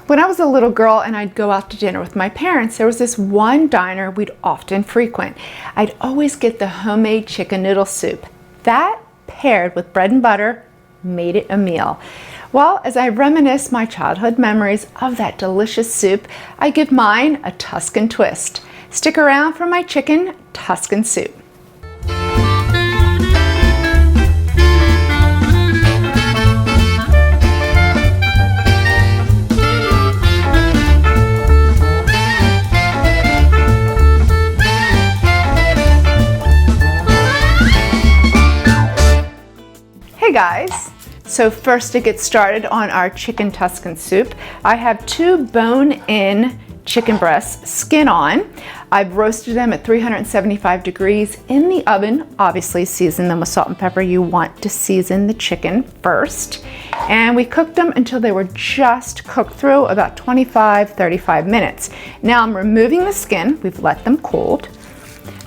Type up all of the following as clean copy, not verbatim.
When I was a little girl and I'd go out to dinner with my parents, there was this one diner we'd often frequent. I'd always get the homemade chicken noodle soup. That, paired with bread and butter, made it a meal. Well, as I reminisce my childhood memories of that delicious soup, I give mine a Tuscan twist. Stick around for my Chicken Tuscan Soup. Hey guys! So first, to get started on our Chicken Tuscan Soup, I have 2 bone-in chicken breasts, skin on. I've roasted them at 375 degrees in the oven. Obviously, season them with salt and pepper. You want to season the chicken first. And we cooked them until they were just cooked through, about 25-35 minutes. Now I'm removing the skin. We've let them cool.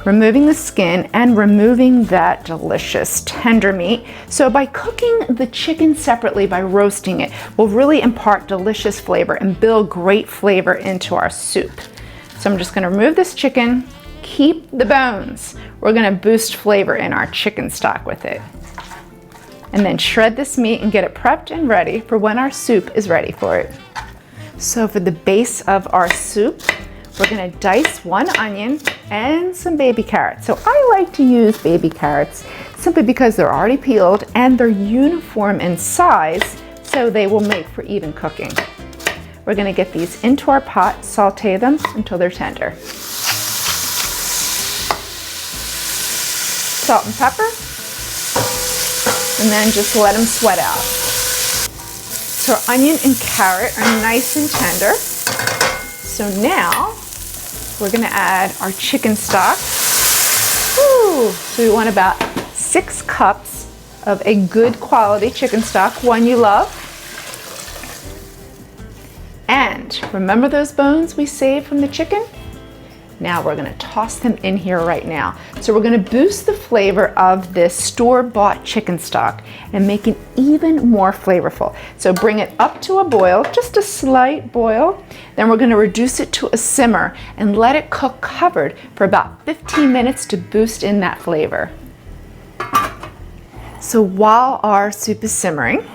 Removing the skin and removing that delicious tender meat. So by cooking the chicken separately, by roasting it, will really impart delicious flavor and build great flavor into our soup. So I'm just gonna remove this chicken, keep the bones. We're gonna boost flavor in our chicken stock with it. And then shred this meat and get it prepped and ready for when our soup is ready for it. So for the base of our soup, we're gonna dice 1 onion and some baby carrots. So I like to use baby carrots simply because they're already peeled and they're uniform in size, so they will make for even cooking. We're gonna get these into our pot, saute them until they're tender. Salt and pepper, and then just let them sweat out. So our onion and carrot are nice and tender. So now, we're gonna add our chicken stock. Woo! So we want about 6 cups of a good quality chicken stock, one you love. And remember those bones we saved from the chicken? Now we're gonna toss them in here right now. So we're gonna boost the flavor of this store-bought chicken stock and make it even more flavorful. So bring it up to a boil, just a slight boil. Then we're gonna reduce it to a simmer and let it cook covered for about 15 minutes to boost in that flavor. So while our soup is simmering,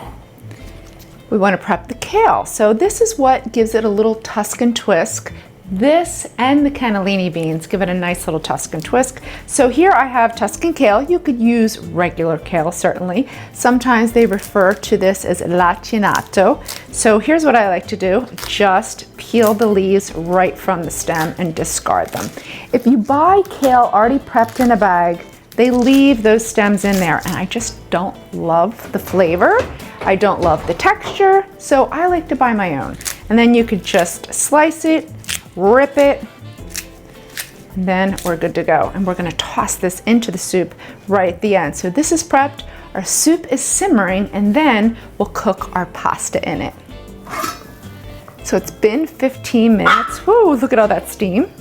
we wanna prep the kale. So this is what gives it a little Tuscan twist. This and the cannellini beans give it a nice little Tuscan twist. So here I have Tuscan kale. You could use regular kale, certainly. Sometimes they refer to this as lacinato. So here's what I like to do. Just peel the leaves right from the stem and discard them. If you buy kale already prepped in a bag, they leave those stems in there, and I just don't love the flavor. I don't love the texture, so I like to buy my own. And then you could just slice it, rip it, and then we're good to go. And we're gonna toss this into the soup right at the end. So this is prepped, our soup is simmering, and then we'll cook our pasta in it. So it's been 15 minutes. Whoa, look at all that steam.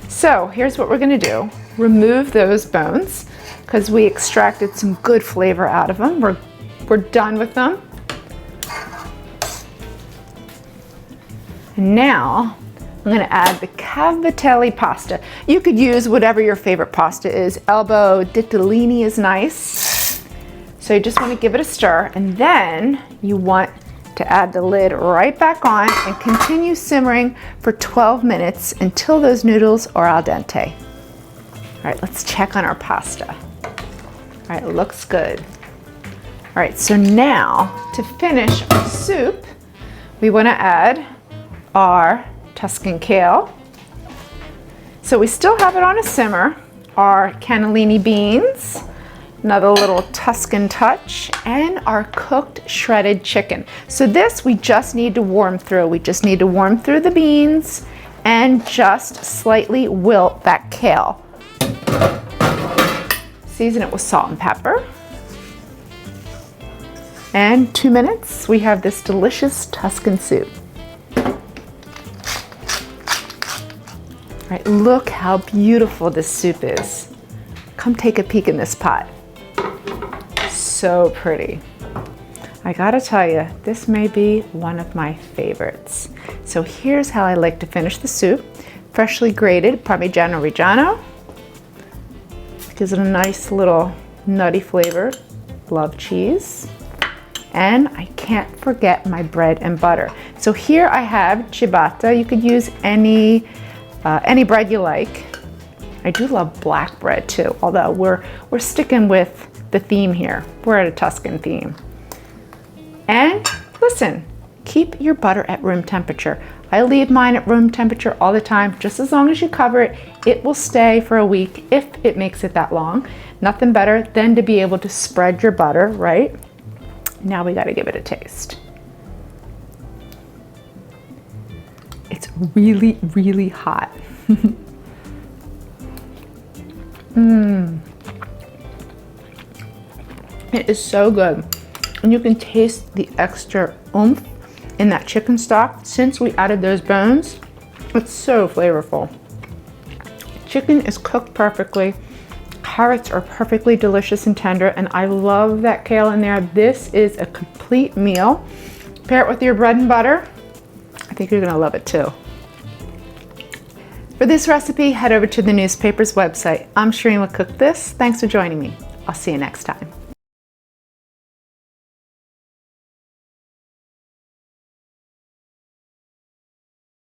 So here's what we're gonna do. Remove those bones, because we extracted some good flavor out of them. We're done with them. And now I'm gonna add the cavatelli pasta. You could use whatever your favorite pasta is. Elbow ditalini is nice. So you just wanna give it a stir, and then you want to add the lid right back on and continue simmering for 12 minutes until those noodles are al dente. All right, let's check on our pasta. All right, it looks good. All right, so now to finish our soup, we wanna add our Tuscan kale. So we still have it on a simmer, our cannellini beans, another little Tuscan touch, and our cooked shredded chicken. So this we just need to warm through. We just need to warm through the beans and just slightly wilt that kale. Season it with salt and pepper. And 2 minutes, we have this delicious Tuscan soup. All right, look how beautiful this soup is. Come take a peek in this pot. So pretty. I gotta tell you, this may be one of my favorites. So here's how I like to finish the soup. Freshly grated Parmigiano Reggiano. Gives it a nice little nutty flavor. Love cheese. And I can't forget my bread and butter. So here I have ciabatta. You could use any bread you like. I do love black bread too, although we're sticking with the theme here. We're at a Tuscan theme. And listen, keep your butter at room temperature. I leave mine at room temperature all the time. Just as long as you cover it, it will stay for a week if it makes it that long. Nothing better than to be able to spread your butter, right? Now we gotta give it a taste. It's really, really hot. It is so good. And you can taste the extra oomph in that chicken stock. Since we added those bones, it's so flavorful. Chicken is cooked perfectly. Carrots are perfectly delicious and tender, and I love that kale in there. This is a complete meal. Pair it with your bread and butter. I think you're gonna love it too. For this recipe, head over to the newspaper's website. I'm Shereen with Cook This. Thanks for joining me. I'll see you next time.